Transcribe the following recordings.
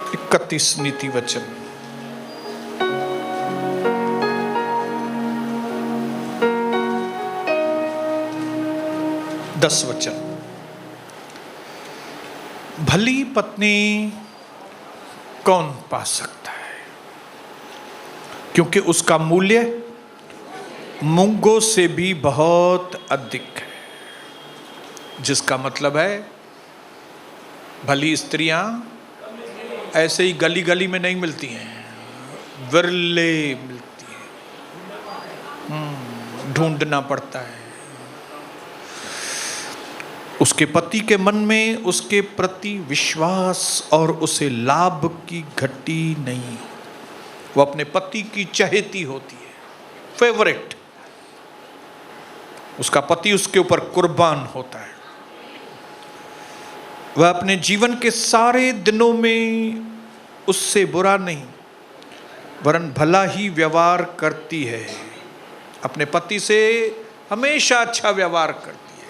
31 नीति वचन। दस वचन। भली पत्नी कौन पा सकता है, क्योंकि उसका मूल्य मूंगों से भी बहुत अधिक है। जिसका मतलब है भली स्त्रियां ऐसे ही गली गली में नहीं मिलती हैं, विरले मिलती हैं, ढूंढना पड़ता है। उसके पति के मन में उसके प्रति विश्वास और उसे लाभ की घटी नहीं। वो अपने पति की चहेती होती है, फेवरेट। उसका पति उसके ऊपर कुर्बान होता है। वह अपने जीवन के सारे दिनों में उससे बुरा नहीं वरन भला ही व्यवहार करती है। अपने पति से हमेशा अच्छा व्यवहार करती है।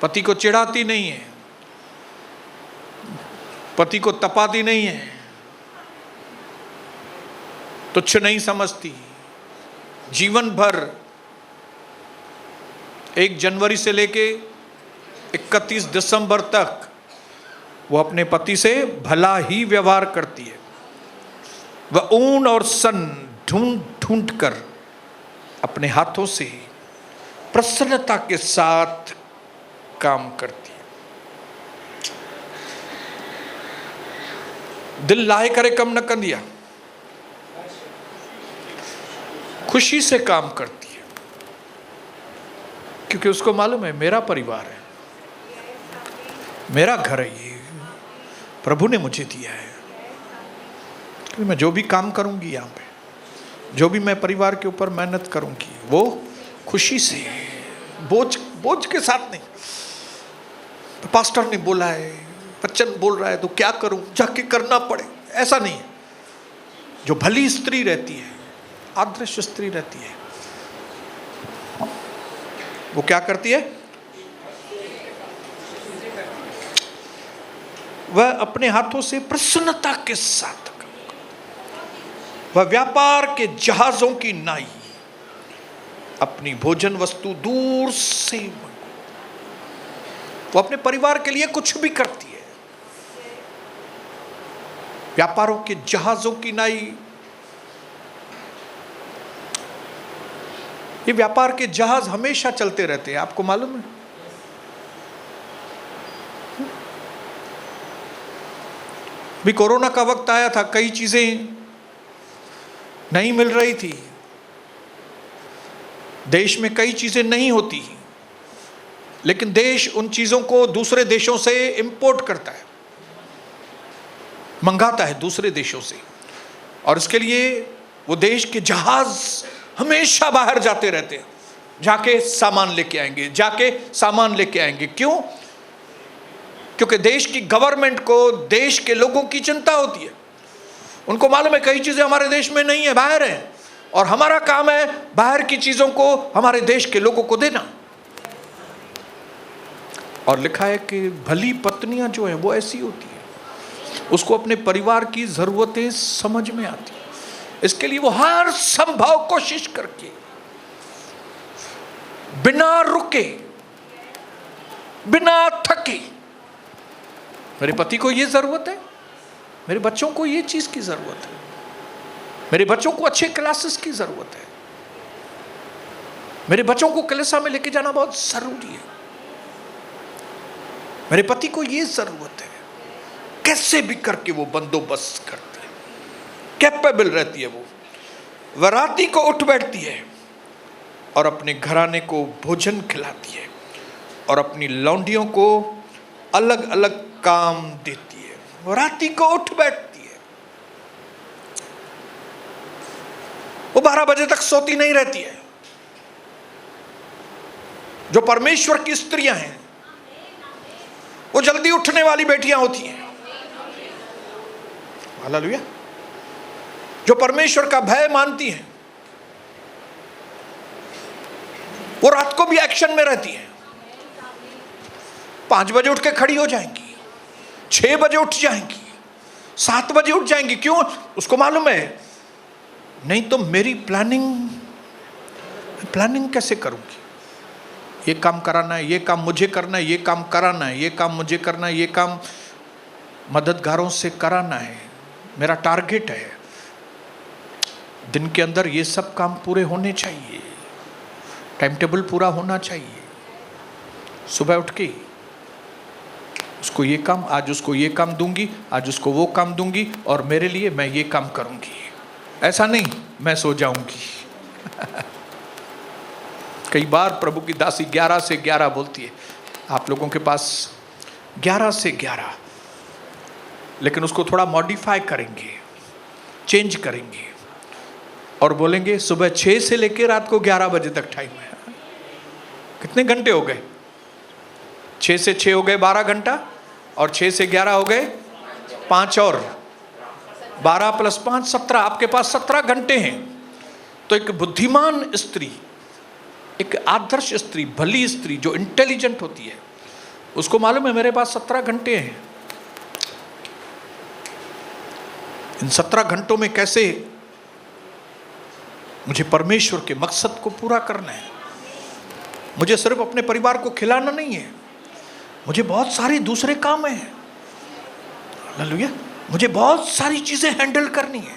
पति को चिढ़ाती नहीं है, पति को तपाती नहीं है, तुच्छ नहीं समझती। जीवन भर 1 जनवरी से लेके 31 दिसंबर तक वो अपने पति से भला ही व्यवहार करती है। वह ऊन और सन ढूंढ ढूंढ कर अपने हाथों से प्रसन्नता के साथ काम करती है। दिल लाए करे कम न कंदिया, खुशी से काम करती है, क्योंकि उसको मालूम है मेरा परिवार है, मेरा घर है, ये प्रभु ने मुझे दिया है। तो मैं जो भी काम करूंगी यहाँ पे, जो भी मैं परिवार के ऊपर मेहनत करूंगी, वो खुशी से, बोझ के साथ नहीं। तो पास्टर ने बोला है, बच्चन बोल रहा है तो क्या करूं, जाके करना पड़े, ऐसा नहीं है। जो भली स्त्री रहती है, आदर्श स्त्री रहती है, वो क्या करती है? वह अपने हाथों से प्रसन्नता के साथ, वह व्यापार के जहाजों की नाई अपनी भोजन वस्तु दूर से, वो अपने परिवार के लिए कुछ भी करती है। व्यापारों के जहाजों की नाई, ये व्यापार के जहाज हमेशा चलते रहते हैं, आपको मालूम है। भी कोरोना का वक्त आया था, कई चीजें नहीं मिल रही थी, देश में कई चीजें नहीं होती, लेकिन देश उन चीजों को दूसरे देशों से इंपोर्ट करता है, मंगाता है दूसरे देशों से। और इसके लिए वो देश के जहाज हमेशा बाहर जाते रहते हैं, जाके सामान लेके आएंगे, जाके सामान लेके आएंगे। क्यों? क्योंकि देश की गवर्नमेंट को देश के लोगों की चिंता होती है। उनको मालूम है कई चीजें हमारे देश में नहीं है, बाहर है, और हमारा काम है बाहर की चीजों को हमारे देश के लोगों को देना। और लिखा है कि भली पत्नियां जो है वो ऐसी होती है, उसको अपने परिवार की जरूरतें समझ में आती है। इसके लिए वो हर संभव कोशिश करके, बिना रुके, बिना थके, मेरे पति को ये जरूरत है, मेरे बच्चों को ये चीज की जरूरत है, मेरे बच्चों को अच्छे क्लासेस की जरूरत है, मेरे बच्चों को कलीसिया में लेके जाना बहुत जरूरी है, मेरे पति को ये जरूरत है। कैसे भी करके वो बंदोबस्त करती है, कैपेबल रहती है। वो राती को उठ बैठती है और अपने घराने को भोजन खिलाती है और अपनी लौंडियों को अलग अलग काम देती है। वो राती को उठ बैठती है, वो 12 बजे तक सोती नहीं रहती है। जो परमेश्वर की स्त्रियां हैं वो जल्दी उठने वाली बेटियां होती हैं। हालेलुया। जो परमेश्वर का भय मानती हैं वो रात को भी एक्शन में रहती हैं। 5 बजे उठ के खड़ी हो जाएंगी, 6 बजे उठ जाएंगी, 7 बजे उठ जाएंगी। क्यों? उसको मालूम है नहीं तो मेरी प्लानिंग कैसे करूंगी? ये काम कराना है, ये काम मुझे करना है, ये काम कराना है, ये काम मुझे करना है, ये काम मददगारों से कराना है, मेरा टारगेट है। दिन के अंदर ये सब काम पूरे होने चाहिए, टाइम टेबल पूरा होना चाहिए। सुबह उठ के उसको ये काम, आज उसको ये काम दूंगी, आज उसको वो काम दूंगी, और मेरे लिए मैं ये काम करूंगी। ऐसा नहीं मैं सो जाऊंगी। कई बार प्रभु की दासी 11 से 11 बोलती है, आप लोगों के पास 11 से 11, लेकिन उसको थोड़ा मॉडिफाई करेंगे, चेंज करेंगे और बोलेंगे सुबह 6 से लेकर रात को 11 बजे तक टाइम है। कितने घंटे हो गए? 6 से 6 हो गए 12 घंटा, और 6 से 11 हो गए 5, और 12 + 5 17। आपके पास 17 घंटे हैं। तो एक बुद्धिमान स्त्री, एक आदर्श स्त्री, भली स्त्री जो इंटेलिजेंट होती है, उसको मालूम है मेरे पास 17 घंटे हैं। इन 17 घंटों में कैसे मुझे परमेश्वर के मकसद को पूरा करना है। मुझे सिर्फ अपने परिवार को खिलाना नहीं है, मुझे बहुत सारे दूसरे काम हैं। हालेलुया। मुझे बहुत सारी चीजें हैंडल करनी है।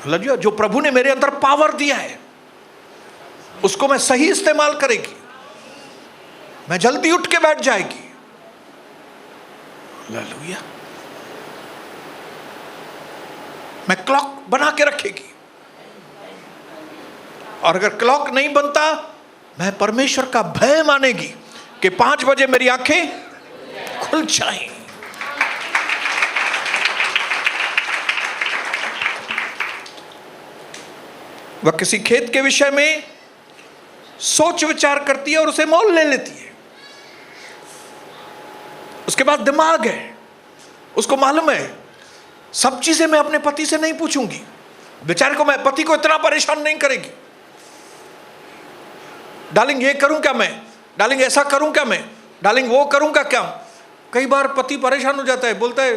हालेलुया। जो प्रभु ने मेरे अंदर पावर दिया है उसको मैं सही इस्तेमाल करेगी, मैं जल्दी उठ के बैठ जाएगी। हालेलुया। मैं क्लॉक बना के रखेगी, और अगर क्लॉक नहीं बनता मैं परमेश्वर का भय मानेगी कि 5 बजे मेरी आंखें खुल जाएं। वह किसी खेत के विषय में सोच विचार करती है और उसे मोल ले लेती है। उसके बाद दिमाग है, उसको मालूम है सब चीजें मैं अपने पति से नहीं पूछूंगी। बेचारे को, मैं पति को इतना परेशान नहीं करेगी। डार्लिंग ये करूं क्या मैं? डार्लिंग ऐसा करूं क्या मैं? डार्लिंग वो करूंगा क्या? कई बार पति परेशान हो जाता है, बोलता है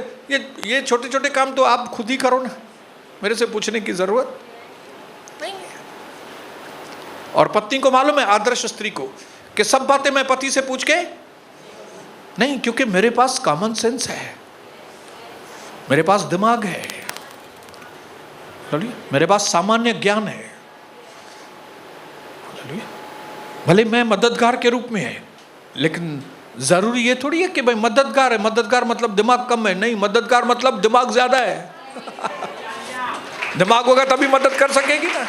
ये छोटे छोटे काम तो आप खुद ही करो ना, मेरे से पूछने की जरूरत नहीं है। और पत्नी को मालूम है, आदर्श स्त्री को, कि सब बातें मैं पति से पूछ के नहीं, क्योंकि मेरे पास कॉमन सेंस है, मेरे पास दिमाग है, मेरे पास सामान्य ज्ञान है। भले मैं मददगार के रूप में है, लेकिन जरूरी ये थोड़ी है कि भाई मददगार है, मददगार मतलब दिमाग कम है। नहीं, मददगार मतलब दिमाग ज्यादा है। दिमाग होगा तभी मदद कर सकेगी ना।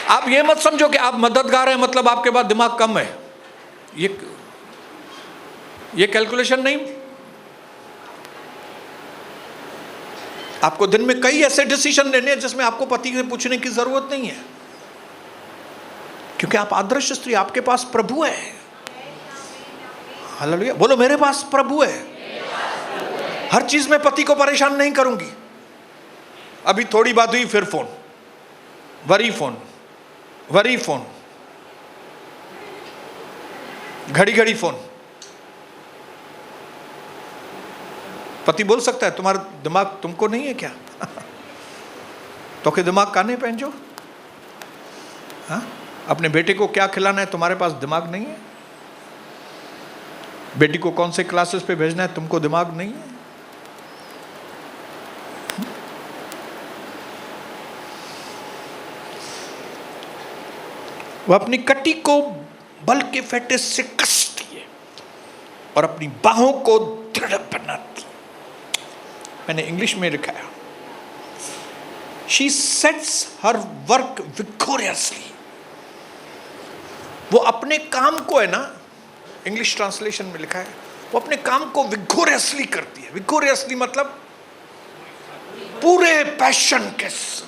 आप ये मत समझो कि आप मददगार हैं मतलब आपके पास दिमाग कम है। ये कैलकुलेशन नहीं। आपको दिन में कई ऐसे डिसीजन लेने हैं जिसमें आपको पति से पूछने की जरूरत नहीं है, क्योंकि आप आदर्श स्त्री, आपके पास प्रभु है। हालेलुया। बोलो मेरे पास प्रभु है। हर चीज में पति को परेशान नहीं करूंगी। अभी थोड़ी बात हुई फिर फोन, वरी फोन, घड़ी घड़ी फोन। पति बोल सकता है तुम्हारा दिमाग तुमको नहीं है क्या? तो के दिमाग काने पहनजो। हाँ, अपने बेटे को क्या खिलाना है तुम्हारे पास दिमाग नहीं है? बेटी को कौन से क्लासेस पे भेजना है तुमको दिमाग नहीं है? वह अपनी कटी को बल के फेटे से कसती है और अपनी बाहों को दृढ़ बनाती है। मैंने इंग्लिश में लिखा है, शी सेट्स हर वर्क विक्टोरियसली। वो अपने काम को, है ना, इंग्लिश ट्रांसलेशन में लिखा है, वो अपने काम को विक्टोरियसली करती है। विक्टोरियसली मतलब पूरे पैशन के साथ,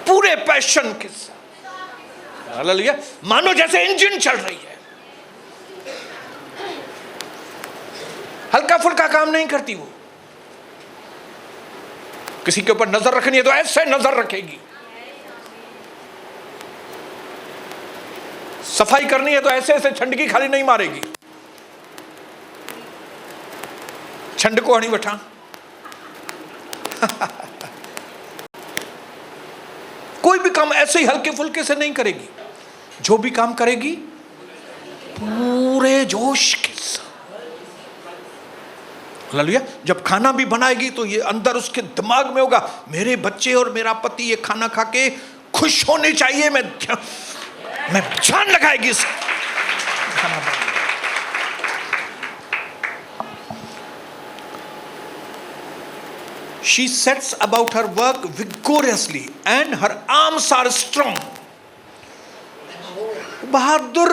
पूरे पैशन के साथ। हालेलुया। मानो जैसे इंजन चल रही है, हल्का फुल्का काम नहीं करती वो। किसी के ऊपर नजर रखनी है तो ऐसे नजर रखेगी, सफाई करनी है तो ऐसे ऐसे छंडकी खाली नहीं मारेगी। छंड को हणी वठा। कोई भी काम ऐसे ही हल्के फुल्के से नहीं करेगी, जो भी काम करेगी पूरे जोश के साथ। हालेलुया। जब खाना भी बनाएगी तो ये अंदर उसके दिमाग में होगा, मेरे बच्चे और मेरा पति ये खाना खा के खुश होने चाहिए, मैं जान लगाएगी इस खाना बनाने। She sets about her work vigorously and her arms are strong. बहादुर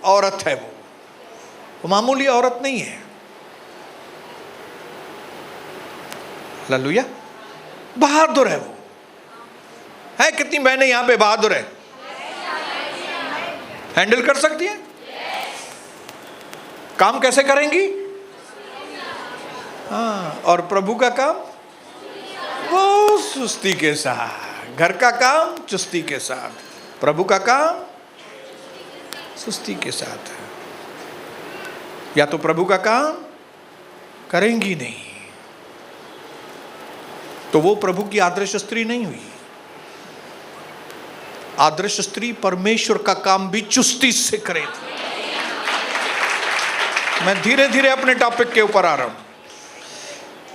औरत है वो मामूली औरत नहीं है। हालेलुया। बहादुर है वो। है कितनी बहनें यहां पे बहादुर है? हैंडल कर सकती है? काम कैसे करेंगी? हाँ, और प्रभु का काम वो सुस्ती के साथ। घर का काम चुस्ती के साथ, प्रभु का काम सुस्ती के साथ। या तो प्रभु का काम करेंगी नहीं तो वो प्रभु की आदर्श स्त्री नहीं हुई। आदर्श स्त्री परमेश्वर का काम भी चुस्ती से करे। मैं धीरे धीरे अपने टॉपिक के ऊपर आ रहा हूं।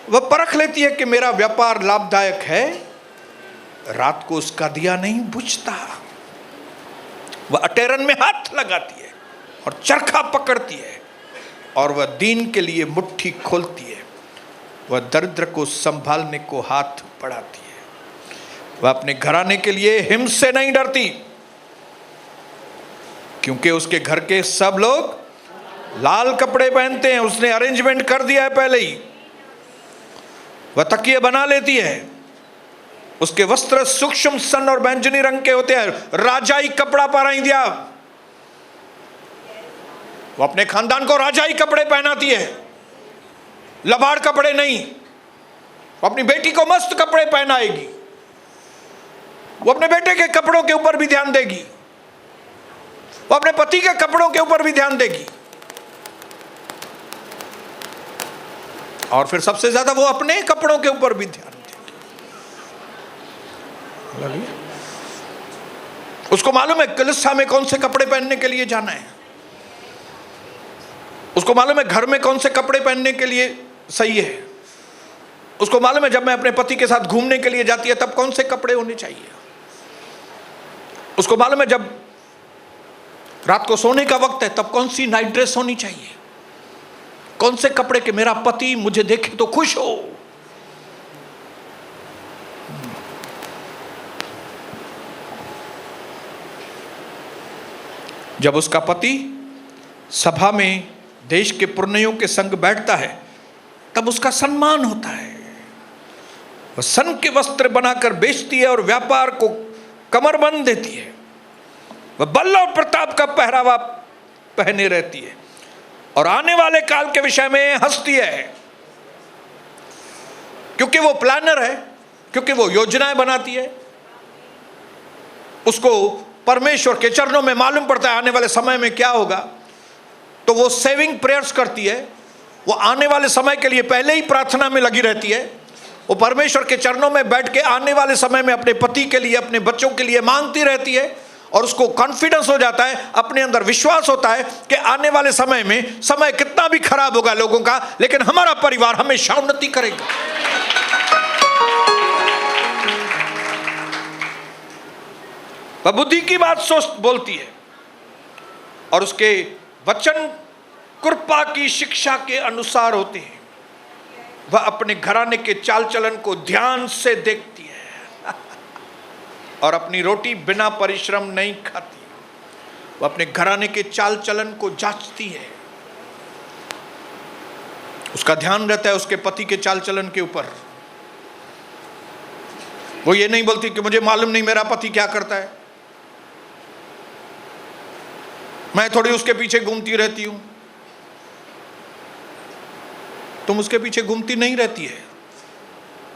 वह परख लेती है कि मेरा व्यापार लाभदायक है, रात को उसका दिया नहीं बुझता। वह अटेरन में हाथ लगाती है और चरखा पकड़ती है, और वह दीन के लिए मुट्ठी खोलती है। वह दरिद्र को संभालने को हाथ बढ़ाती है। वह अपने घराने के लिए हिम से नहीं डरती, क्योंकि उसके घर के सब लोग लाल कपड़े पहनते हैं। उसने अरेंजमेंट कर दिया है पहले ही। वह तकिए बना लेती है। उसके वस्त्र सूक्ष्म सन और बैंजनी रंग के होते हैं। राजाई कपड़ा पहनाई दिया। वो अपने खानदान को राजाई कपड़े पहनाती है, लबाड़ कपड़े नहीं। वो अपनी बेटी को मस्त कपड़े पहनाएगी। वो अपने बेटे के कपड़ों के ऊपर भी ध्यान देगी। वो अपने पति के कपड़ों के ऊपर भी ध्यान देगी। और फिर सबसे ज्यादा वो अपने कपड़ों के ऊपर भी ध्यान देगी। उसको मालूम है कलीसिया में कौन से कपड़े पहनने के लिए जाना है। उसको मालूम है घर में कौन से कपड़े पहनने के लिए सही है। उसको मालूम है जब मैं अपने पति के साथ घूमने के लिए जाती है तब कौन से कपड़े होने चाहिए। उसको मालूम है जब रात को सोने का वक्त है तब कौन सी नाइट ड्रेस होनी चाहिए, कौन से कपड़े के मेरा पति मुझे देखे तो खुश हो। जब उसका पति सभा में देश के पुरनियों के संग बैठता है तब उसका सम्मान होता है। वह सन के वस्त्र बनाकर बेचती है और व्यापार को कमरबंद देती है। वह बल और प्रताप का पहरावा पहने रहती है और आने वाले काल के विषय में हंसती है, क्योंकि वो प्लानर है, क्योंकि वो योजनाएं बनाती है। उसको परमेश्वर के चरणों में मालूम पड़ता है आने वाले समय में क्या होगा, तो वो सेविंग प्रेयर्स करती है। वो आने वाले समय के लिए पहले ही प्रार्थना में लगी रहती है। वो परमेश्वर के चरणों में बैठ के आने वाले समय में अपने पति के लिए, अपने बच्चों के लिए मांगती रहती है। और उसको कॉन्फिडेंस हो जाता है, अपने अंदर विश्वास होता है कि आने वाले समय में समय कितना भी खराब होगा लोगों का, लेकिन हमारा परिवार हमेशा उन्नति करेगा। वह बुद्धि की बात सोच बोलती है और उसके वचन कृपा की शिक्षा के अनुसार होते हैं। वह अपने घराने के चाल चलन को ध्यान से देखती है और अपनी रोटी बिना परिश्रम नहीं खाती। वह अपने घराने के चाल चलन को जांचती है। उसका ध्यान रहता है उसके पति के चाल चलन के ऊपर। वो ये नहीं बोलती कि मुझे मालूम नहीं मेरा पति क्या करता है, मैं थोड़ी उसके पीछे घूमती रहती हूं। तुम उसके पीछे घूमती नहीं रहती है,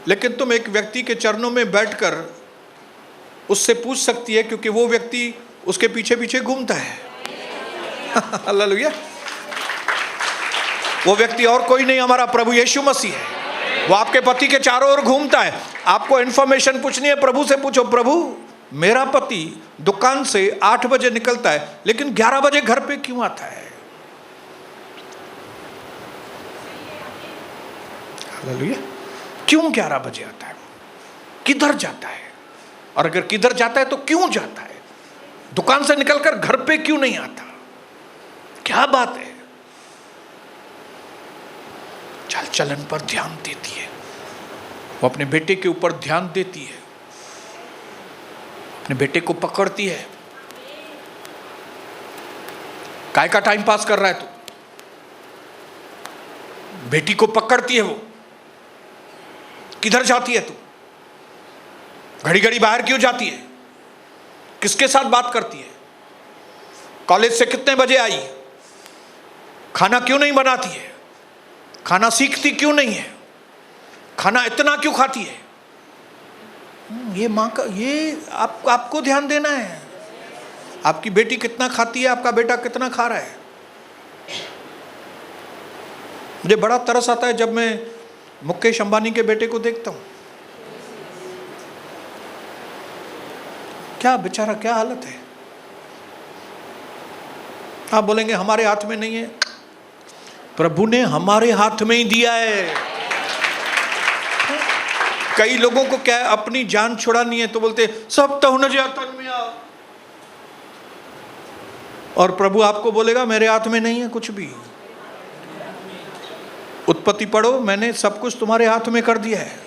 लेकिन तुम एक व्यक्ति के चरणों में बैठकर उससे पूछ सकती है, क्योंकि वो व्यक्ति उसके पीछे पीछे घूमता है। हालेलुया। वो व्यक्ति और कोई नहीं, हमारा प्रभु यीशु मसीह है। वो आपके पति के चारों ओर घूमता है। आपको इन्फॉर्मेशन पूछनी है, प्रभु से पूछो, प्रभु मेरा पति दुकान से 8 बजे निकलता है लेकिन 11 बजे घर पे क्यों आता है? हालेलुया। क्यों 11 बजे आता है? किधर जाता है? और अगर किधर जाता है तो क्यों जाता है? दुकान से निकलकर घर पे क्यों नहीं आता? क्या बात है? चाल चलन पर ध्यान देती है, वो अपने बेटे के ऊपर ध्यान देती है, अपने बेटे को पकड़ती है। काय का टाइम पास कर रहा है तू? बेटी को पकड़ती है वो। किधर जाती है तू? घड़ी घड़ी बाहर क्यों जाती है? किसके साथ बात करती है? कॉलेज से कितने बजे आई? खाना क्यों नहीं बनाती है? खाना सीखती क्यों नहीं है? खाना इतना क्यों खाती है? ये माँ का, ये आपको ध्यान देना है। आपकी बेटी कितना खाती है, आपका बेटा कितना खा रहा है। मुझे बड़ा तरस आता है जब मैं मुकेश अंबानी के बेटे को देखता हूं। क्या बेचारा, क्या हालत है। आप बोलेंगे हमारे हाथ में नहीं है। प्रभु ने हमारे हाथ में ही दिया है। कई लोगों को क्या है, अपनी जान छुड़ानी है तो बोलते सब तो होना चाहिए में आओ, और प्रभु आपको बोलेगा मेरे हाथ में नहीं है कुछ भी। उत्पत्ति पढ़ो, मैंने सब कुछ तुम्हारे हाथ में कर दिया है।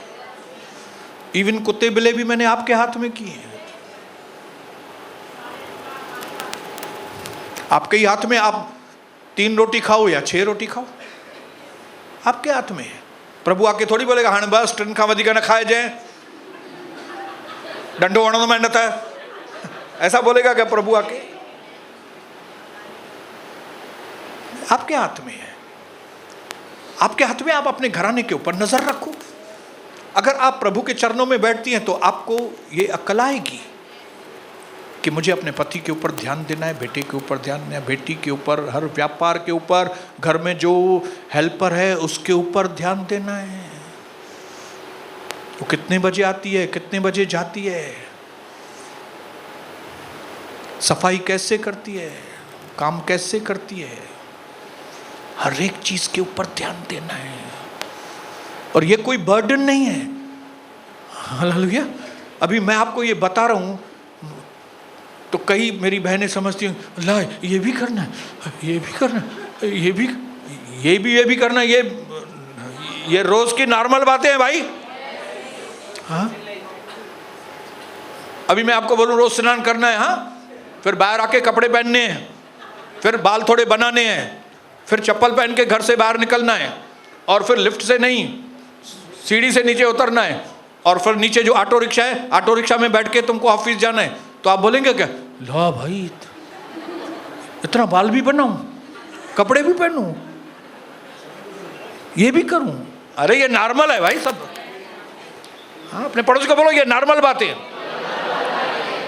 इवन कुत्ते बिल्ले भी मैंने आपके हाथ में किए हैं। आपके ही हाथ में, आप 3 रोटी खाओ या 6 रोटी खाओ, आपके हाथ में है। प्रभु आके थोड़ी बोलेगा हाँ बस 3 खां वधीक न खाए जाए, डंडो वणो मेहनत है, ऐसा बोलेगा क्या प्रभु आके? आपके हाथ में है। आपके हाथ में। आप अपने घराने के ऊपर नजर रखो। अगर आप प्रभु के चरणों में बैठती हैं तो आपको ये अक्ल आएगी कि मुझे अपने पति के ऊपर ध्यान देना है, बेटे के ऊपर ध्यान देना है, बेटी के ऊपर, हर व्यापार के ऊपर, घर में जो हेल्पर है उसके ऊपर ध्यान देना है। वो कितने बजे आती है, कितने बजे जाती है, सफाई कैसे करती है, काम कैसे करती है, हर एक चीज के ऊपर ध्यान देना है। और ये कोई बर्डन नहीं है। हालेलुया। अभी मैं आपको ये बता रहा हूं तो कई मेरी बहनें समझती हैं ला ये भी करना है, ये भी करना है, ये भी करना है। ये रोज की नॉर्मल बातें हैं भाई। हाँ, अभी मैं आपको बोलूं रोज स्नान करना है, हाँ, फिर बाहर आके कपड़े पहनने हैं, फिर बाल थोड़े बनाने हैं, फिर चप्पल पहन के घर से बाहर निकलना है, और फिर लिफ्ट से नहीं सीढ़ी से नीचे उतरना है, और फिर नीचे जो ऑटो रिक्शा है, ऑटो रिक्शा में बैठ के तुमको ऑफिस जाना है। तो आप बोलेंगे क्या, ला भाई इतना बाल भी बनाऊं, कपड़े भी पहनूं, ये भी करूं? अरे ये नॉर्मल है भाई सब। हाँ, अपने पड़ोसी को बोलो ये नॉर्मल बात है।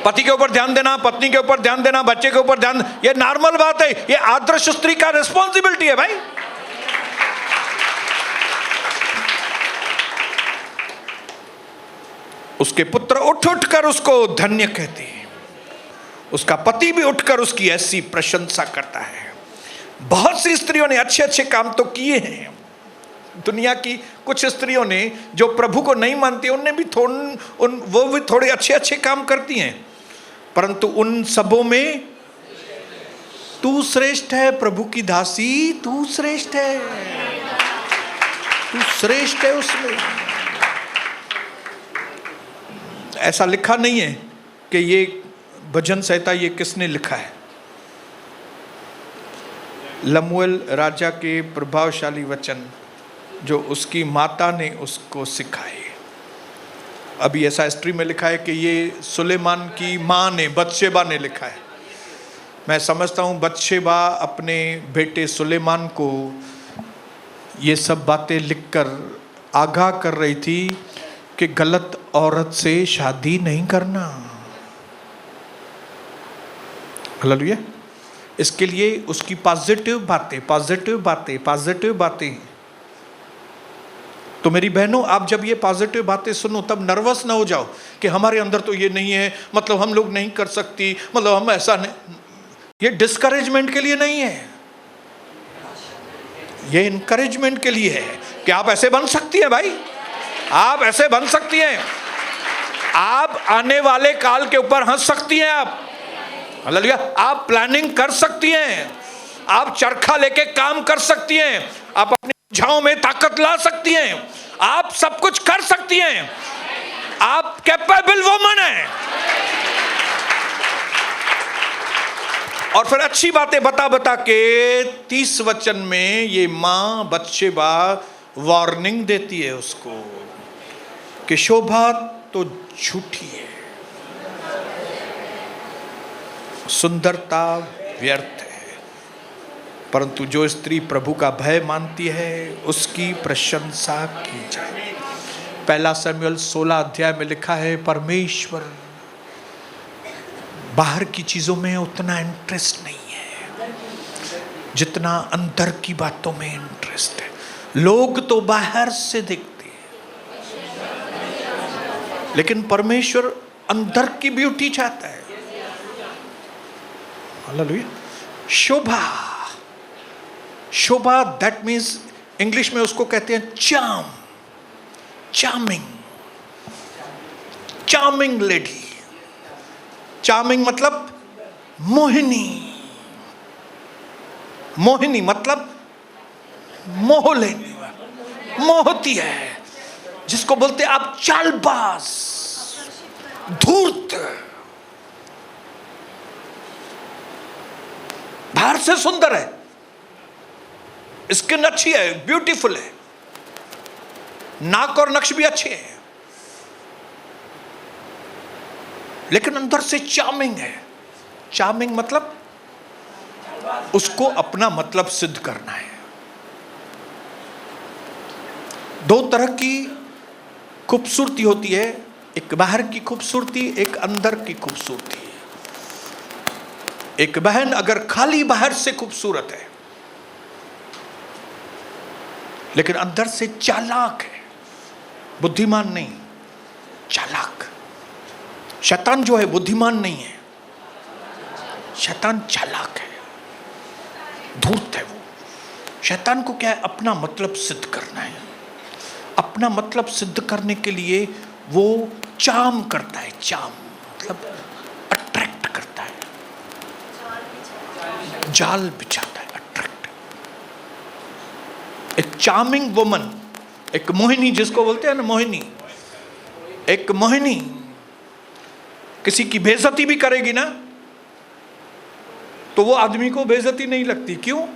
पति के ऊपर ध्यान देना, पत्नी के ऊपर ध्यान देना, बच्चे के ऊपर ध्यान, ये नॉर्मल बात है। ये आदर्श स्त्री का रिस्पॉन्सिबिलिटी है भाई। उसके पुत्र उठ उठ कर उसको धन्य कहते हैं, उसका पति भी उठकर उसकी ऐसी प्रशंसा करता है। बहुत सी स्त्रियों ने अच्छे अच्छे काम तो किए हैं। दुनिया की कुछ स्त्रियों ने जो प्रभु को नहीं मानती, उनने भी वो भी थोड़े अच्छे अच्छे काम करती हैं, परंतु उन सबों में तू श्रेष्ठ है। प्रभु की दासी, तू श्रेष्ठ है, तू श्रेष्ठ है उसमें। ऐसा लिखा नहीं है कि ये भजन संहिता ये किसने लिखा है। लमुएल राजा के प्रभावशाली वचन जो उसकी माता ने उसको सिखाए। अभी ऐसा हिस्ट्री में लिखा है कि ये सुलेमान की माँ ने, बत्शेबा ने लिखा है। मैं समझता हूँ बत्शेबा अपने बेटे सुलेमान को ये सब बातें लिखकर आगाह कर रही थी कि गलत औरत से शादी नहीं करना। हालेलुया। इसके लिए उसकी पॉजिटिव बातें, पॉजिटिव बातें, पॉजिटिव बातें। तो मेरी बहनों, आप जब ये पॉजिटिव बातें सुनो तब नर्वस ना हो जाओ कि हमारे अंदर तो ये नहीं है, मतलब हम लोग नहीं कर सकती, मतलब हम ऐसा नहीं। ये डिस्करेजमेंट के लिए नहीं है, ये इनकरेजमेंट के लिए है कि आप ऐसे बन सकती हैं भाई, आप ऐसे बन सकती हैं, आप आने वाले काल के ऊपर हंस सकती हैं, हालेलुया, आप प्लानिंग कर सकती हैं, आप चरखा लेके काम कर सकती हैं, आप अपनी झाओं में ताकत ला सकती हैं, आप सब कुछ कर सकती हैं, आप कैपेबल वुमन हैं। और फिर अच्छी बातें बता बता के 30 वचन में ये मां बत्शेबा वार्निंग देती है उसको कि शोभा तो झूठी है, सुंदरता व्यर्थ है, परंतु जो स्त्री प्रभु का भय मानती है उसकी प्रशंसा की जाए। पहला शमूएल 16 अध्याय में लिखा है, परमेश्वर बाहर की चीजों में उतना इंटरेस्ट नहीं है जितना अंदर की बातों में इंटरेस्ट है। लोग तो बाहर से देखते हैं, लेकिन परमेश्वर अंदर की ब्यूटी चाहता है। Hallelujah. Shobha, Shobha that means English में उसको कहते हैं charm, charming, charming lady. Charming मतलब मोहिनी, मोहिनी मतलब मोह लेने वाला, मोहती है, जिसको बोलते हैं आप चालबाज, धूर्त। बाहर से सुंदर है, स्किन अच्छी है, ब्यूटीफुल है, नाक और नक्श भी अच्छे हैं, लेकिन अंदर से चार्मिंग है। चार्मिंग मतलब उसको अपना मतलब सिद्ध करना है। दो तरह की खूबसूरती होती है, एक बाहर की खूबसूरती, एक अंदर की खूबसूरती। एक बहन अगर खाली बाहर से खूबसूरत है लेकिन अंदर से चालाक है, बुद्धिमान नहीं, चालाक। शैतान जो है बुद्धिमान नहीं है, शैतान चालाक है, धूर्त है। वो शैतान को क्या है, अपना मतलब सिद्ध करना है। अपना मतलब सिद्ध करने के लिए वो चार्म करता है, चार्म मतलब अट्रैक्ट करता है, जाल बिछाता है, अट्रैक्ट। एक चार्मिंग वुमन, एक मोहिनी जिसको बोलते हैं ना, मोहिनी, एक मोहिनी किसी की बेइज्जती भी करेगी ना तो वो आदमी को बेइज्जती नहीं लगती। क्यों?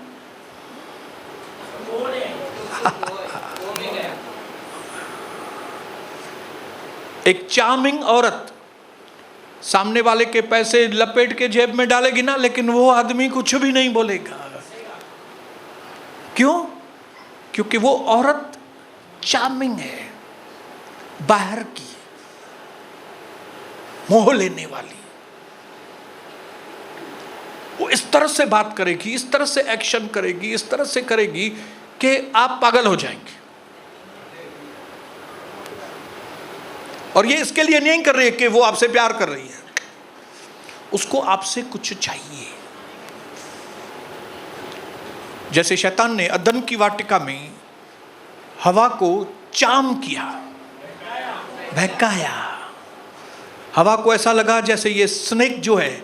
एक चार्मिंग औरत सामने वाले के पैसे लपेट के जेब में डालेगी ना, लेकिन वो आदमी कुछ भी नहीं बोलेगा। क्यों? क्योंकि वो औरत चार्मिंग है, बाहर की, मोह लेने वाली। वो इस तरह से बात करेगी, इस तरह से एक्शन करेगी, इस तरह से करेगी कि आप पागल हो जाएंगे। और ये इसके लिए नहीं कर रही है कि वो आपसे प्यार कर रही है, उसको आपसे कुछ चाहिए। जैसे शैतान ने अदन की वाटिका में हवा को चार्म किया, बहकाया। हवा को ऐसा लगा जैसे ये स्नेक जो है,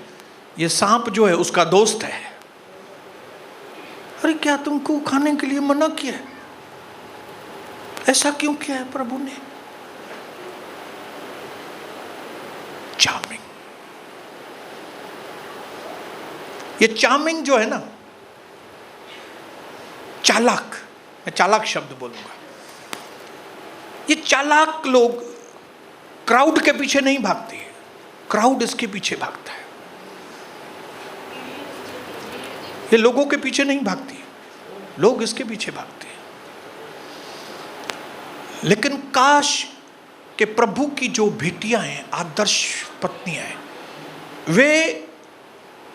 ये सांप जो है उसका दोस्त है। अरे क्या तुमको खाने के लिए मना किया? ऐसा क्यों किया है प्रभु ने? चार्मिंग। ये चार्मिंग जो है ना, चालाक, मैं चालाक शब्द बोलूंगा। ये चालाक लोग क्राउड के पीछे नहीं भागते, क्राउड इसके पीछे भागता है। ये लोगों के पीछे नहीं भागती, लोग इसके पीछे भागते हैं। लेकिन काश कि प्रभु की जो बेटियां हैं, आदर्श पत्नियां हैं, वे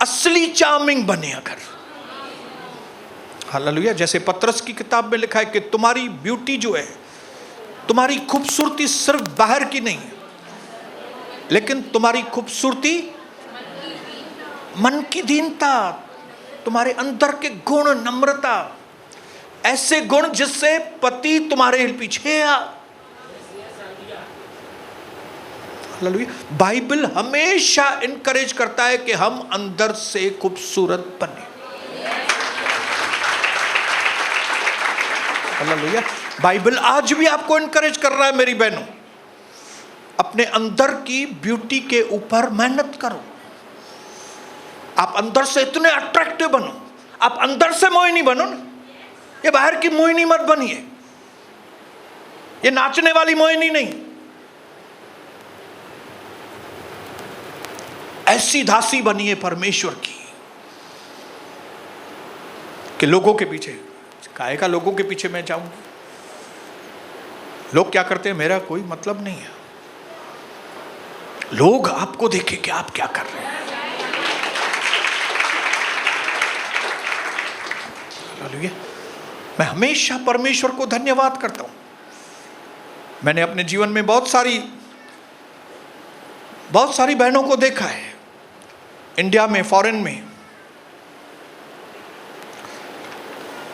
असली चार्मिंग बने अगर, हालेलुया। जैसे पतरस की किताब में लिखा है कि तुम्हारी ब्यूटी जो है, तुम्हारी खूबसूरती सिर्फ बाहर की नहीं है, लेकिन तुम्हारी खूबसूरती मन की दीनता, तुम्हारे अंदर के गुण, नम्रता, ऐसे गुण जिससे पति तुम्हारे पीछे आ। हालेलुया। बाइबल हमेशा इनकरेज करता है कि हम अंदर से खूबसूरत बने। हालेलुया। बाइबल आज भी आपको इनकरेज कर रहा है मेरी बहनों, अपने अंदर की ब्यूटी के ऊपर मेहनत करो। आप अंदर से इतने अट्रैक्टिव बनो, आप अंदर से मोहिनी बनो ना। ये बाहर की मोहिनी मत बनिए, ये नाचने वाली मोहिनी नहीं। ऐसी दासी बनिए परमेश्वर की कि लोगों के पीछे, काहे का लोगों के पीछे मैं जाऊंगी, लोग क्या करते हैं मेरा कोई मतलब नहीं है, लोग आपको देखें कि आप क्या कर रहे हैं। मैं हमेशा परमेश्वर को धन्यवाद करता हूं। मैंने अपने जीवन में बहुत सारी बहनों को देखा है, इंडिया में, फॉरेन में।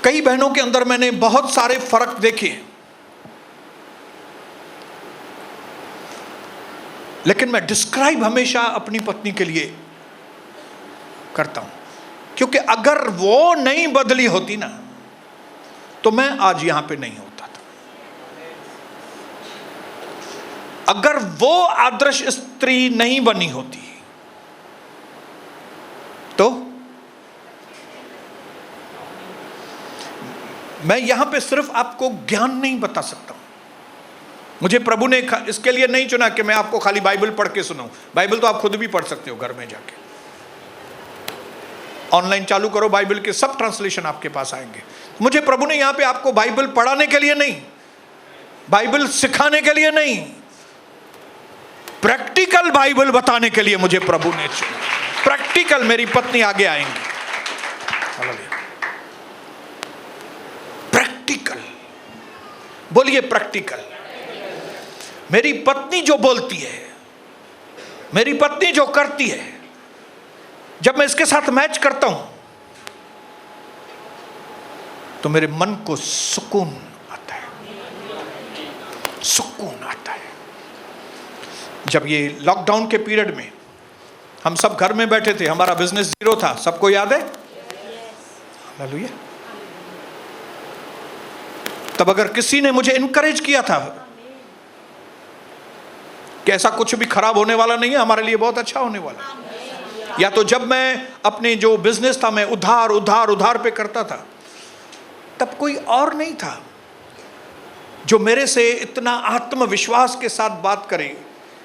कई बहनों के अंदर मैंने बहुत सारे फर्क देखे, लेकिन मैं डिस्क्राइब हमेशा अपनी पत्नी के लिए करता हूं, क्योंकि अगर वो नहीं बदली होती ना तो मैं आज यहां पे नहीं होता था। अगर वो आदर्श स्त्री नहीं बनी होती तो मैं यहां पे सिर्फ आपको ज्ञान नहीं बता सकता हूं। मुझे प्रभु ने इसके लिए नहीं चुना कि मैं आपको खाली बाइबल पढ़ के सुनाऊं। बाइबल तो आप खुद भी पढ़ सकते हो घर में जाके, ऑनलाइन चालू करो, बाइबल के सब ट्रांसलेशन आपके पास आएंगे। मुझे प्रभु ने यहां पे आपको बाइबल पढ़ाने के लिए नहीं, बाइबल सिखाने के लिए नहीं, प्रैक्टिकल बाइबल बताने के लिए मुझे प्रभु ने चुना। प्रैक्टिकल, मेरी पत्नी आगे आएंगी। प्रैक्टिकल बोलिए, प्रैक्टिकल। मेरी पत्नी जो बोलती है, मेरी पत्नी जो करती है, जब मैं इसके साथ मैच करता हूं तो मेरे मन को सुकून आता है, सुकून आता है। जब ये लॉकडाउन के पीरियड में हम सब घर में बैठे थे, हमारा बिजनेस जीरो था, सबको याद है? हालेलुया। तब अगर किसी ने मुझे इनकरेज किया था कि ऐसा कुछ भी खराब होने वाला नहीं है, हमारे लिए बहुत अच्छा होने वाला है, या तो जब मैं अपने जो बिजनेस था मैं उधार पे करता था, तब कोई और नहीं था जो मेरे से इतना आत्मविश्वास के साथ बात करे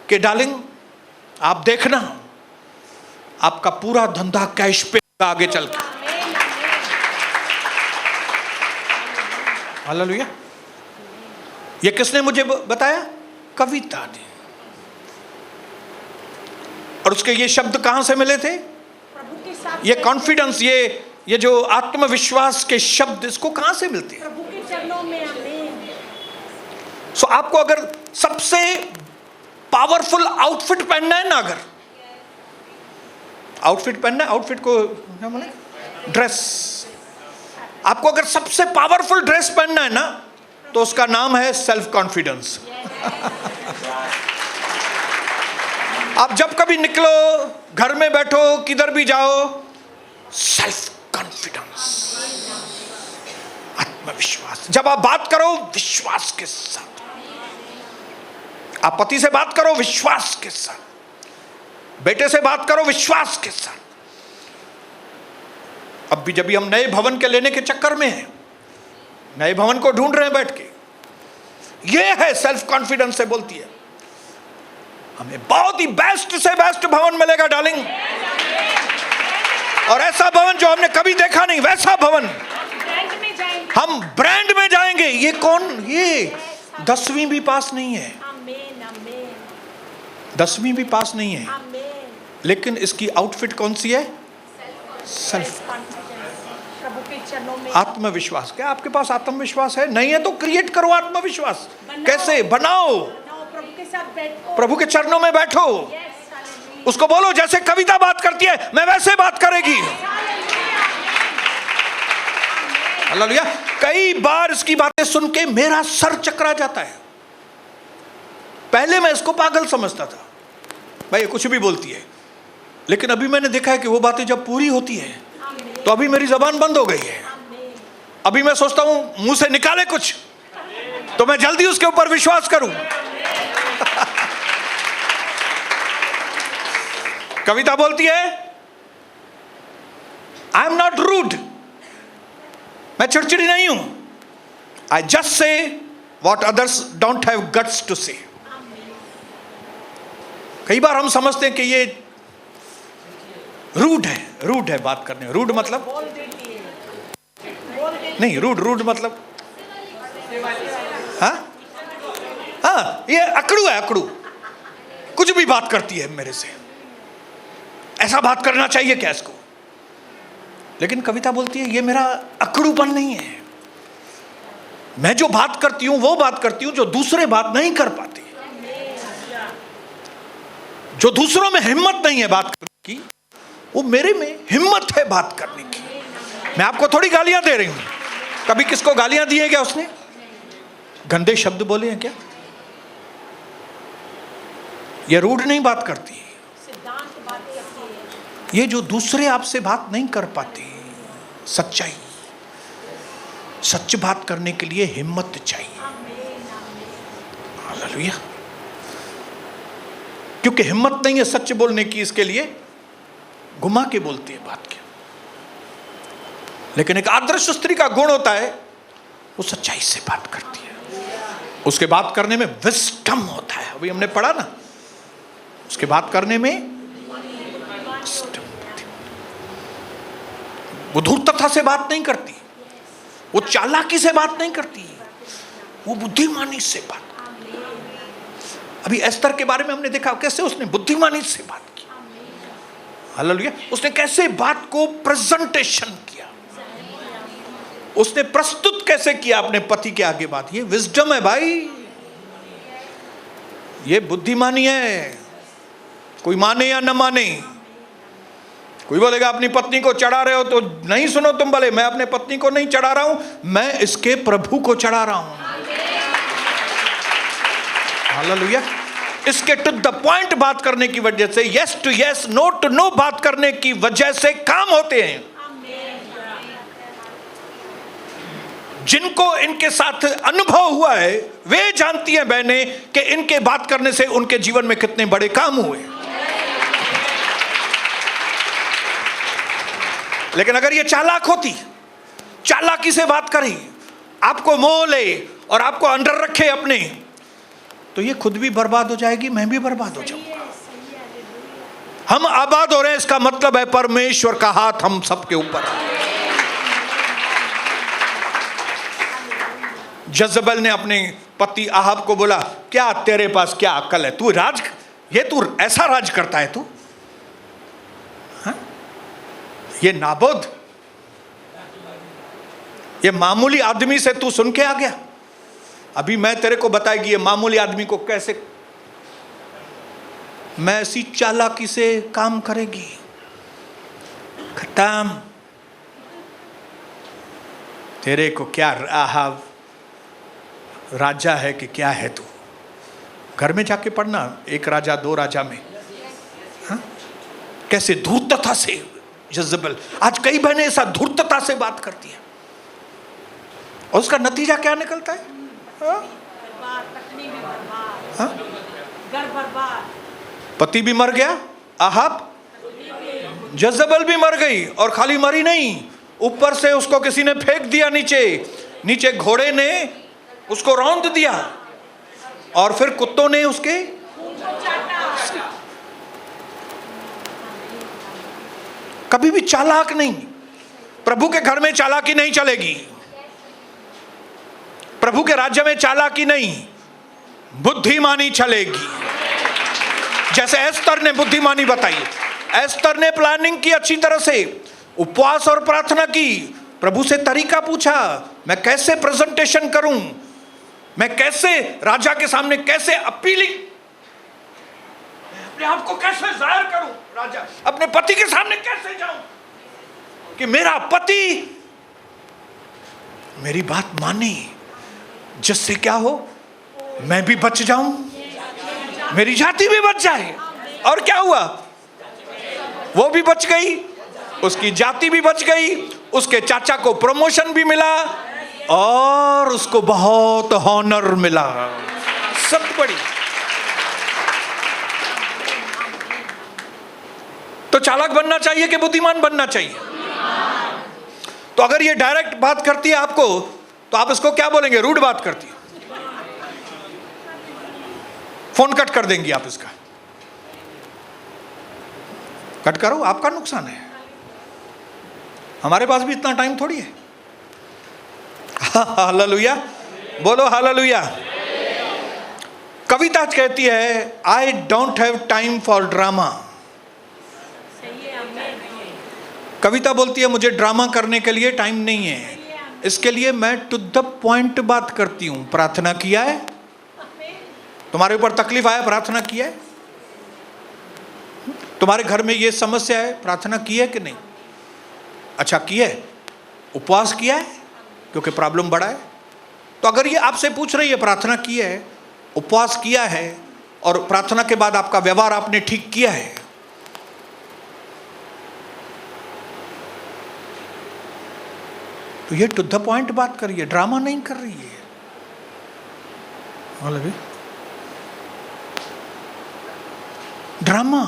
कि डार्लिंग आप देखना, आपका पूरा धंधा कैश पे आगे चल के। हालेलुया। ये किसने मुझे बताया? कविता ने। और उसके ये शब्द कहां से मिले थे? प्रभु के साथ। ये कॉन्फिडेंस, ये जो आत्मविश्वास के शब्द, इसको कहां से मिलते हैं? प्रभु के चरणों में। आमीन। सो आपको अगर सबसे पावरफुल आउटफिट पहनना है ना, अगर आउटफिट पहनना है, आउटफिट को क्या बोले? ड्रेस। आपको अगर सबसे पावरफुल ड्रेस पहनना है ना, तो उसका नाम है सेल्फ कॉन्फिडेंस। आप जब कभी निकलो, घर में बैठो, किधर भी जाओ, सेल्फ कॉन्फिडेंस, आत्मविश्वास। जब आप बात करो विश्वास के साथ, आप पति से बात करो विश्वास के साथ, बेटे से बात करो विश्वास के साथ। अब भी जब भी हम नए भवन के लेने के चक्कर में हैं, नए भवन को ढूंढ रहे हैं बैठ के, ये है सेल्फ कॉन्फिडेंस से बोलती है, हमें बहुत ही बेस्ट से बेस्ट भवन मिलेगा डार्लिंग, और ऐसा भवन जो हमने कभी देखा नहीं, वैसा भवन। हम ब्रांड में जाएंगे। ये कौन? ये 10वीं भी पास नहीं है, 10वीं भी पास नहीं है, लेकिन इसकी आउटफिट कौन सी है? सेल्फ प्रभु के चरणों में आत्मविश्वास। क्या आपके पास आत्मविश्वास है? नहीं है तो क्रिएट करो आत्मविश्वास। कैसे बनाओ? प्रभु के साथ बैठो, प्रभु के चरणों में बैठो, उसको बोलो जैसे कविता बात करती है मैं वैसे बात करेगी। हालेलुया। कई बार इसकी बातें सुन के मेरा सर चकरा जाता है। पहले मैं इसको पागल समझता था, भाई ये कुछ भी बोलती है, लेकिन अभी मैंने देखा है कि वो बातें जब पूरी होती है तो अभी मेरी जबान बंद हो गई है। अभी मैं सोचता हूं मुंह से निकाले कुछ तो मैं जल्दी उसके ऊपर विश्वास करूं। कविता बोलती है आई एम नॉट रूड, मैं चिड़चिड़ी नहीं हूं। I just say what others don't have guts to say. कई बार हम समझते हैं कि ये रूड है बात करने में। रूड मतलब नहीं, रूड मतलब हाँ ये अकड़ू है, अकड़ू कुछ भी बात करती है मेरे से, ऐसा बात करना चाहिए क्या इसको। लेकिन कविता बोलती है ये मेरा अकड़ूपन नहीं है, मैं जो बात करती हूं वो बात करती हूं जो दूसरे बात नहीं कर पाते, जो दूसरों में हिम्मत नहीं है बात करने की, वो मेरे में हिम्मत है बात करने की। मैं आपको थोड़ी गालियां दे रही हूं। कभी किसको गालियां दी है क्या? उसने गंदे शब्द बोले हैं क्या? ये रूड नहीं बात करती, ये जो दूसरे आपसे बात नहीं कर पाते, सच्चाई, सच बात करने के लिए हिम्मत चाहिए। हालेलुया। क्योंकि हिम्मत नहीं है सच बोलने की, इसके लिए घुमा के बोलती है बात के। लेकिन एक आदर्श स्त्री का गुण होता है वो सच्चाई से बात करती है, उसके बात करने में विस्डम होता है। अभी हमने पढ़ा ना, उसके बात करने में वो धूर्तता से बात नहीं करती, वो चालाकी से बात नहीं करती, वो बुद्धिमानी से बात। अभी एस्तर के बारे में हमने देखा कैसे उसने बुद्धिमानी से बात की। हालेलुया। उसने कैसे बात को प्रेजेंटेशन किया, उसने प्रस्तुत कैसे किया अपने पति के आगे बात। ये विजडम है भाई, ये बुद्धिमानी है। कोई माने या न माने, कोई बोलेगा अपनी पत्नी को चढ़ा रहे हो तो नहीं सुनो तुम, बोले मैं अपने पत्नी को नहीं चढ़ा रहा हूं, मैं इसके प्रभु को चढ़ा रहा हूं। हालेलुया। इसके टू द पॉइंट बात करने की वजह से, yes to yes, no to no बात करने की वजह से काम होते हैं। जिनको इनके साथ अनुभव हुआ है वे जानती हैं बहनें कि इनके बात करने से उनके जीवन में कितने बड़े काम हुए। लेकिन अगर ये चालाक होती, चालाकी से बात करी, आपको मोह ले और आपको अंडर रखे अपने, तो ये खुद भी बर्बाद हो जाएगी, मैं भी बर्बाद हो जाऊंगा। हम आबाद हो रहे हैं, इसका मतलब है परमेश्वर का हाथ हम सबके ऊपर है। जज़बेल ने अपने पति आहाब को बोला, क्या तेरे पास क्या अक्ल है, तू राज, ये तू ऐसा राज करता है तू? हाँ? ये नाबोद, ये मामूली आदमी से तू सुन के आ गया। अभी मैं तेरे को बताएगी ये मामूली आदमी को कैसे मैं ऐसी चालाकी से काम करेगी। खत्म। तेरे को क्या आहाब राजा है कि क्या है तू? घर में जाके पढ़ना, एक राजा दो राजा में। हाँ? कैसे धूर्तता से जज़बेल, आज कई बहनें ऐसा धूर्तता से बात करती है और उसका नतीजा क्या निकलता है? पति भी मर गया, आहाब, जज़बेल भी मर गई, और खाली मरी नहीं, ऊपर से उसको किसी ने फेंक दिया नीचे, नीचे घोड़े ने उसको रौंद दिया और फिर कुत्तों ने उसके। कभी भी चालाक नहीं, प्रभु के घर में चालाकी नहीं चलेगी, प्रभु के राज्य में चालाकी नहीं, बुद्धिमानी चलेगी। जैसे एस्तर ने बुद्धिमानी बताई, एस्तर ने प्लानिंग की अच्छी तरह से, उपवास और प्रार्थना की, प्रभु से तरीका पूछा, मैं कैसे प्रेजेंटेशन करूं, मैं कैसे राजा के सामने कैसे अपीलिंग, अपने आप को कैसे जाहिर करूं, राजा अपने पति के सामने कैसे जाऊं कि मेरा पति मेरी बात माने, जिससे क्या हो, मैं भी बच जाऊं, मेरी जाति भी बच जाए। और क्या हुआ, वो भी बच गई, उसकी जाति भी बच गई, उसके चाचा को प्रमोशन भी मिला और उसको बहुत हॉनर मिला। सब बड़ी। तो चालाक बनना चाहिए कि बुद्धिमान बनना चाहिए? तो अगर ये डायरेक्ट बात करती है आपको, तो आप इसको क्या बोलेंगे? रूड बात करती है। फोन कट कर देंगी आप इसका। कट करो, आपका नुकसान है, हमारे पास भी इतना टाइम थोड़ी है। हालेलुया, बोलो हालेलुया। कविता कहती है, I don't have time for drama. Kavita बोलती है, मुझे ड्रामा करने के लिए टाइम नहीं है, इसके लिए मैं टू द पॉइंट बात करती हूं। प्रार्थना किया है? तुम्हारे ऊपर तकलीफ आया, प्रार्थना किया है? तुम्हारे घर में ये समस्या है, प्रार्थना की है कि नहीं? अच्छा की है। उपवास किया है क्योंकि प्रॉब्लम बड़ा है? तो अगर ये आपसे पूछ रही है प्रार्थना की है, उपवास किया है और प्रार्थना के बाद आपका व्यवहार आपने ठीक किया है, तो ये टू द पॉइंट बात कर रही है, ड्रामा नहीं कर रही है। मतलब ड्रामा,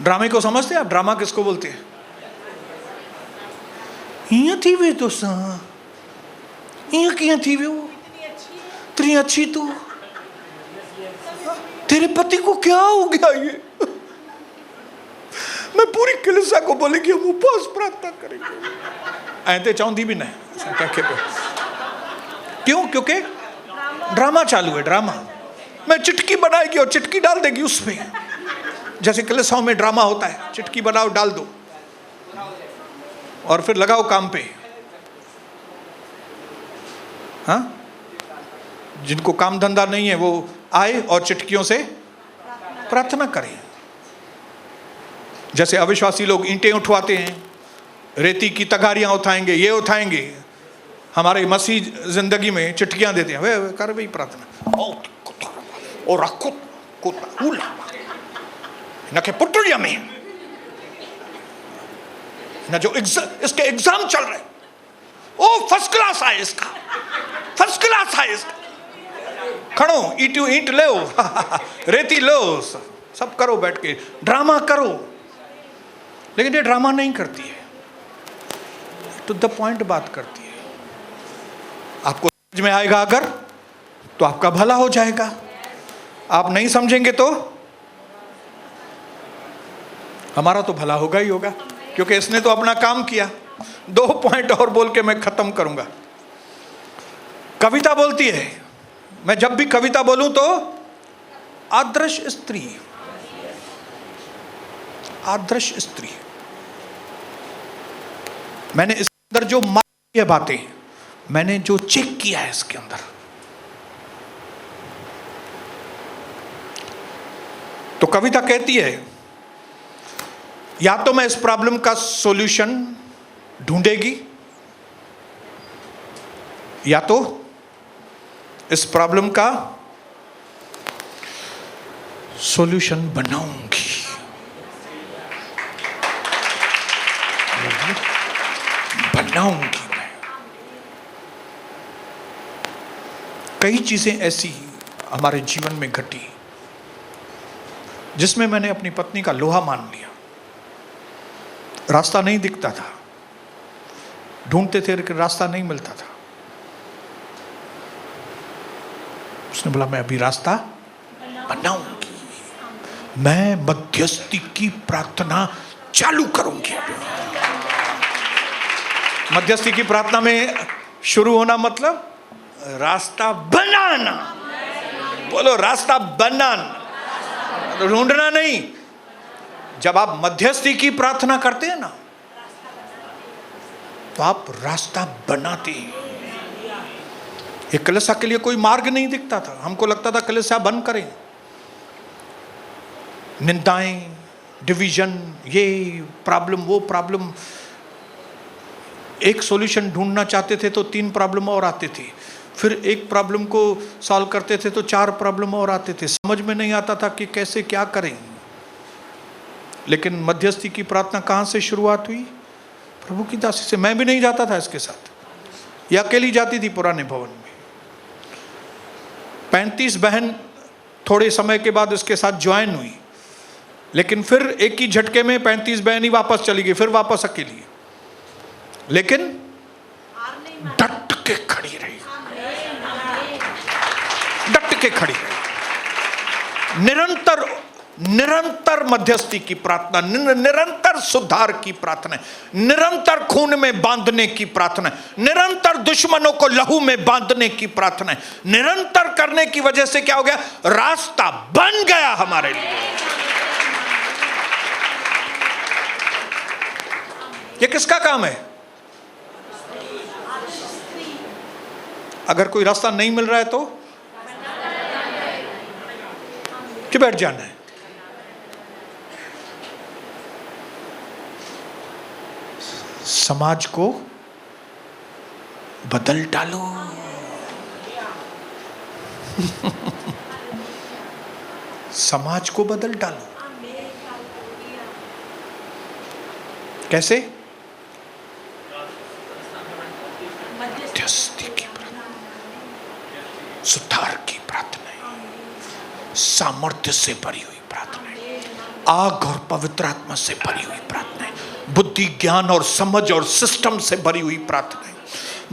ड्रामे को समझते हैं आप? ड्रामा किसको बोलते हैं? यहाँ थी वे तो यहाँ किया थी वे, वो इतनी अच्छी तू, तेरे पति को क्या हो गया? ये मैं पूरी कलीसिया को बोलेगी हम उपवास प्रार्थना करेंगे, ऐते चाहती भी नहीं। क्यों? क्योंकि ड्रामा चालू है। ड्रामा मैं चिटकी बनाएगी और चिटकी डाल देगी उसमें, जैसे कलीसियाओं में ड्रामा होता है, चिटकी बनाओ डाल दो और फिर लगाओ काम पे। हाँ, जिनको काम धंधा नहीं है वो आए और चिटकियों से प्रार्थना करें। जैसे अविश्वासी लोग ईंटें उठवाते हैं, रेती की तगारियां उठाएंगे, ये उठाएंगे, हमारे मसीह जिंदगी में चिटकियां देते हैं, वे कर वही प्रार्थना और रखो न के पुटुलिया में न जो इसके एग्जाम चल रहे, ओ फर्स्ट क्लास है इसका, फर्स्ट क्लास है इसका, खड़ो ईंट लो रेती लो, सब करो बैठ के, ड्रामा करो। लेकिन ये ड्रामा नहीं करती है, टू द पॉइंट बात करती है। आपको समझ में आएगा अगर, तो आपका भला हो जाएगा। आप नहीं समझेंगे तो हमारा तो भला होगा ही होगा, क्योंकि इसने तो अपना काम किया। 2 पॉइंट और बोल के मैं खत्म करूंगा। कविता बोलती है, मैं जब भी कविता बोलूं तो आदर्श स्त्री, आदर्श स्त्री, मैंने इसके अंदर जो मारी है बातें, मैंने जो चेक किया है इसके अंदर, तो कविता कहती है, या तो मैं इस प्रॉब्लम का सॉल्यूशन ढूंढेगी, या तो इस प्रॉब्लम का सॉल्यूशन बनाऊंगी। बनाऊंगी मैं। कई चीजें ऐसी हमारे जीवन में घटी जिसमें मैंने अपनी पत्नी का लोहा मान लिया। रास्ता नहीं दिखता था, ढूंढते थे लेकिन रास्ता नहीं मिलता था। उसने बोला मैं अभी रास्ता बनाऊंगी, मैं मध्यस्थी की प्रार्थना चालू करूंगी। मध्यस्थी की प्रार्थना में शुरू होना मतलब रास्ता बनाना। बोलो रास्ता बनाना, ढूंढना नहीं। जब आप मध्यस्थी की प्रार्थना करते हैं ना, तो आप रास्ता बनाते हैं। ये कलीसिया के लिए कोई मार्ग नहीं दिखता था। हमको लगता था कलीसिया बंद करें, निंदाएं, डिवीजन, ये प्रॉब्लम, वो प्रॉब्लम। एक सॉल्यूशन ढूंढना चाहते थे तो 3 प्रॉब्लम और आते थे, फिर एक प्रॉब्लम को सॉल्व करते थे तो 4 प्रॉब्लम और आते थे। समझ में नहीं आता था कि कैसे क्या करें। लेकिन मध्यस्थी की प्रार्थना कहाँ से शुरुआत हुई? प्रभु की दासी से। मैं भी नहीं जाता था इसके साथ, ये अकेली जाती थी पुराने भवन में। 35 बहन थोड़े समय के बाद उसके साथ ज्वाइन हुई, लेकिन फिर एक ही झटके में 35 बहन ही वापस चली गई, फिर वापस अकेली। लेकिन डट के खड़ी रही, डट के खड़ी रही। निरंतर मध्यस्थी की प्रार्थना, निरंतर सुधार की प्रार्थना, निरंतर खून में बांधने की प्रार्थना, निरंतर दुश्मनों को लहू में बांधने की प्रार्थना। निरंतर करने की वजह से क्या हो गया? रास्ता बन गया हमारे लिए। ये किसका काम है? अगर कोई रास्ता नहीं मिल रहा है तो कि बैठ जाना है। समाज को बदल डालो। समाज को बदल डालो। कैसे? मध्यस्थी की प्रार्थना, सुधार की प्रार्थना, सामर्थ्य से भरी हुई प्रार्थना, आग और पवित्र आत्मा से भरी हुई प्रार्थना, बुद्धि, ज्ञान और समझ और सिस्टम से भरी हुई प्रार्थना,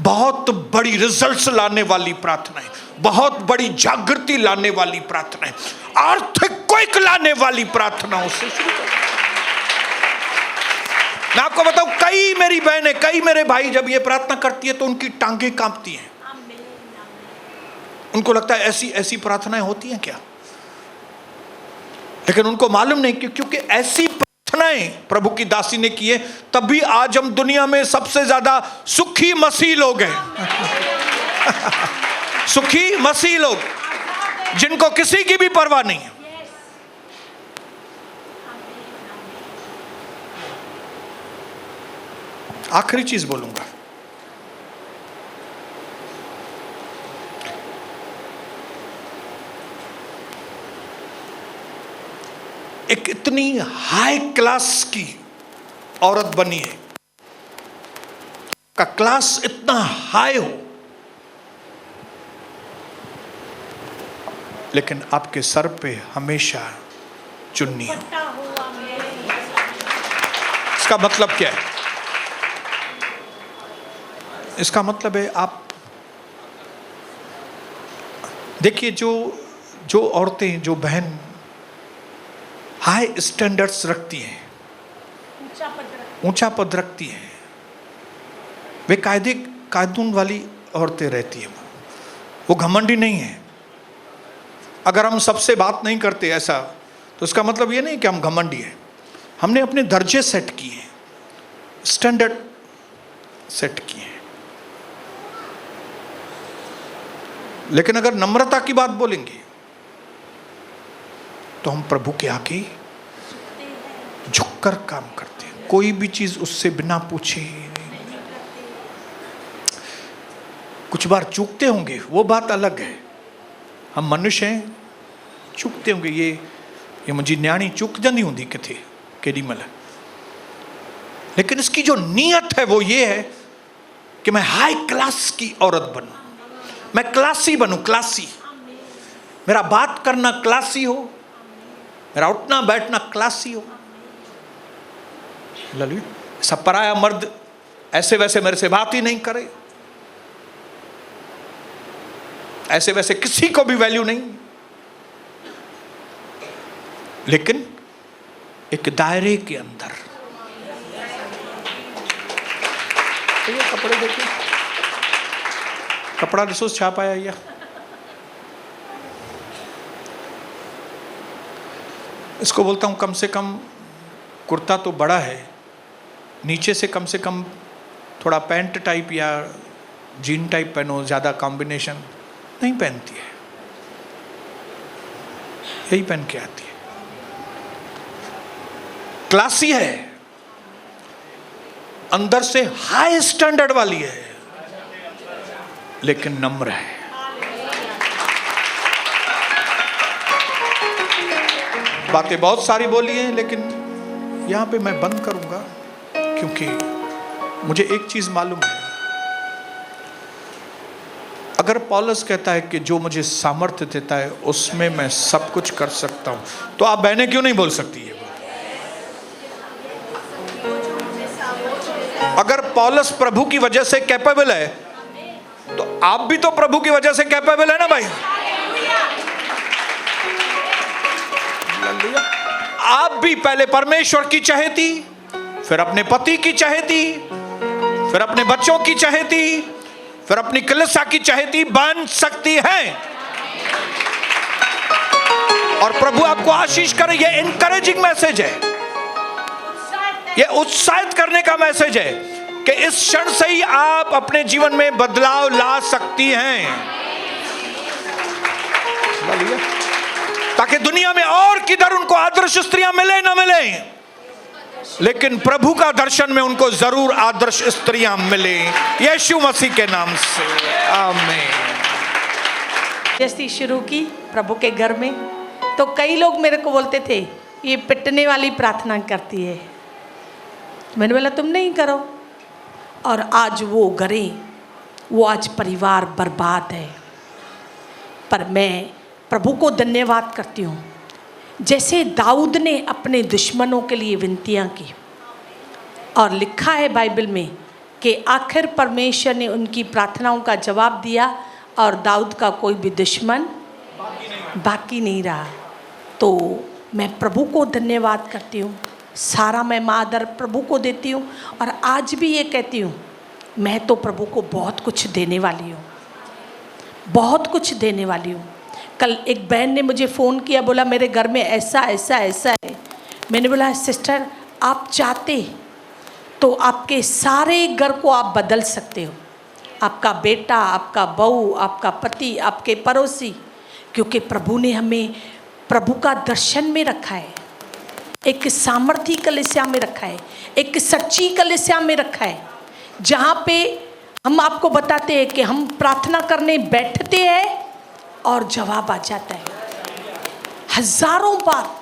बहुत बड़ी रिजल्ट्स लाने वाली प्रार्थना, बहुत बड़ी जागृति लाने वाली प्रार्थना, आर्थिक क्विक लाने वाली प्रार्थनाओं से शुरू करो। मैं आपको बताऊं, कई मेरी बहनें, कई मेरे भाई जब ये प्रार्थना करती है तो उनकी टांगें कांपती हैं। उनको लगता है ऐसी ऐसी प्रार्थनाएं होती हैं क्या? लेकिन उनको मालूम नहीं कि क्योंकि ऐसी प्रार्थनाएं प्रभु की दासी ने की है, तभी आज हम दुनिया में सबसे ज्यादा सुखी मसीह लोग हैं। सुखी मसीह लोग, जिनको किसी की भी परवाह नहीं है। आखिरी चीज बोलूंगा, एक इतनी हाई क्लास की औरत बनी है, का क्लास इतना हाई हो, लेकिन आपके सर पे हमेशा चुन्नी हो। इसका मतलब क्या है? इसका मतलब है, आप देखिए, जो औरतें, जो बहन हाई स्टैंडर्ड्स रखती हैं, ऊंचा पद रखती हैं, वे कानून वाली औरतें रहती हैं। वो घमंडी नहीं है। अगर हम सबसे बात नहीं करते ऐसा, तो उसका मतलब ये नहीं कि हम घमंडी हैं। हमने अपने दर्जे सेट किए हैं, स्टैंडर्ड सेट किए हैं। लेकिन अगर नम्रता की बात बोलेंगे तो हम प्रभु के आगे झुककर काम करते हैं। कोई भी चीज उससे बिना पूछे। कुछ बार चूकते होंगे, वो बात अलग है। हम मनुष्य हैं, चूकते होंगे। ये मुझे न्याणी चूक जानी होंगी किथे केडी मल। लेकिन इसकी जो नीयत है वो ये है कि मैं हाई क्लास की औरत बनूं, मैं क्लासी बनूं, क्लासी। मेरा बात करना क्लासी हो, मेरा उठना बैठना क्लासी हो। सब पराया मर्द ऐसे वैसे मेरे से बात ही नहीं करे, ऐसे वैसे किसी को भी वैल्यू नहीं। लेकिन एक दायरे के अंदर। तो ये कपड़े देखिए, कपड़ा रिसोर्स छाप आया या इसको बोलता हूं कम से कम कुर्ता तो बड़ा है, नीचे से कम थोड़ा पैंट टाइप या जीन टाइप पहनो, ज़्यादा कॉम्बिनेशन नहीं पहनती है, यही पहन के आती है। क्लासी है, अंदर से हाई स्टैंडर्ड वाली है, लेकिन नम्र है। बातें बहुत सारी बोली हैं, लेकिन यहां पे मैं बंद करूंगा, क्योंकि मुझे एक चीज मालूम है, अगर पौलुस कहता है कि जो मुझे सामर्थ्य देता है उसमें मैं सब कुछ कर सकता हूं, तो आप बहनें क्यों नहीं बोल सकती है? अगर पौलुस प्रभु की वजह से कैपेबल है, तो आप भी तो प्रभु की वजह से कैपेबल है ना भाई। आप भी पहले परमेश्वर की चहेती, फिर अपने पति की चहेती, फिर अपने बच्चों की चहेती, फिर अपनी कलीसिया की चहेती बन सकती हैं। और प्रभु आपको आशीष करे। ये इनकरेजिंग मैसेज है, ये उत्साहित करने का मैसेज है कि इस क्षण से ही आप अपने जीवन में बदलाव ला सकती हैं, ताकि दुनिया में और किधर उनको आदर्श स्त्रियां मिले ना मिले, लेकिन प्रभु का दर्शन में उनको जरूर आदर्श स्त्रियां मिले, यीशु मसीह के नाम से आमीन। जैसी शुरू की प्रभु के घर में, तो कई लोग मेरे को बोलते थे ये पिटने वाली प्रार्थना करती है। मैंने बोला तुम नहीं करो, और आज वो घरे, वो आज परिवार बर्बाद है। पर मैं प्रभु को धन्यवाद करती हूँ, जैसे दाऊद ने अपने दुश्मनों के लिए विनतियाँ की, और लिखा है बाइबल में कि आखिर परमेश्वर ने उनकी प्रार्थनाओं का जवाब दिया और दाऊद का कोई भी दुश्मन बाकी नहीं रहा। तो मैं प्रभु को धन्यवाद करती हूँ, सारा मैं आदर प्रभु को देती हूँ, और आज भी ये कहती हूँ मैं तो प्रभु को बहुत कुछ देने वाली हूँ, बहुत कुछ देने वाली हूँ। कल एक बहन ने मुझे फ़ोन किया, बोला मेरे घर में ऐसा ऐसा ऐसा है। मैंने बोला सिस्टर आप चाहते तो आपके सारे घर को आप बदल सकते हो, आपका बेटा, आपका बहू, आपका पति, आपके पड़ोसी, क्योंकि प्रभु ने हमें प्रभु का दर्शन में रखा है, एक सामर्थी कलीसिया में रखा है, एक सच्ची कलीसिया में रखा है, जहाँ पे हम आपको बताते हैं कि हम प्रार्थना करने बैठते हैं और जवाब आ जाता है हजारों बार।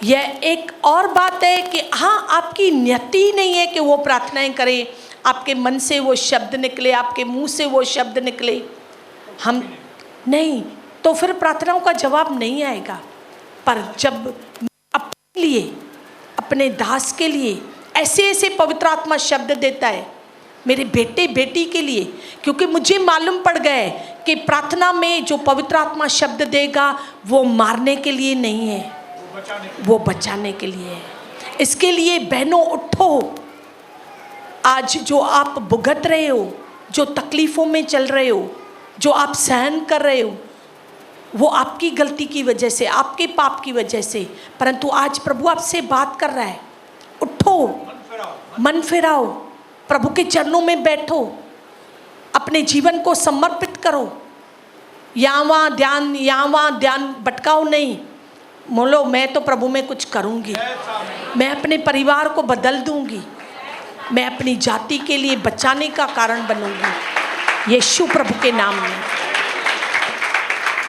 यह एक और बात है कि हाँ, आपकी नियति नहीं है कि वो प्रार्थनाएं करें, आपके मन से वो शब्द निकले, आपके मुंह से वो शब्द निकले, हम नहीं, तो फिर प्रार्थनाओं का जवाब नहीं आएगा। पर जब अपने लिए, अपने दास के लिए ऐसे ऐसे पवित्र आत्मा शब्द देता है, मेरे बेटे बेटी के लिए, क्योंकि मुझे मालूम पड़ गया है कि प्रार्थना में जो पवित्र आत्मा शब्द देगा वो मारने के लिए नहीं है, वो बचाने के लिए है। इसके लिए बहनों उठो, आज जो आप भुगत रहे हो, जो तकलीफ़ों में चल रहे हो, जो आप सहन कर रहे हो, वो आपकी गलती की वजह से, आपके पाप की वजह से, परंतु आज प्रभु आपसे बात कर रहा है। उठो, मन फिराओ, प्रभु के चरणों में बैठो, अपने जीवन को समर्पित करो, यहाँ वहाँ ध्यान भटकाओ नहीं। बोलो मैं तो प्रभु में कुछ करूँगी, मैं अपने परिवार को बदल दूँगी, मैं अपनी जाति के लिए बचाने का कारण बनूँगी, यीशु प्रभु के नाम में।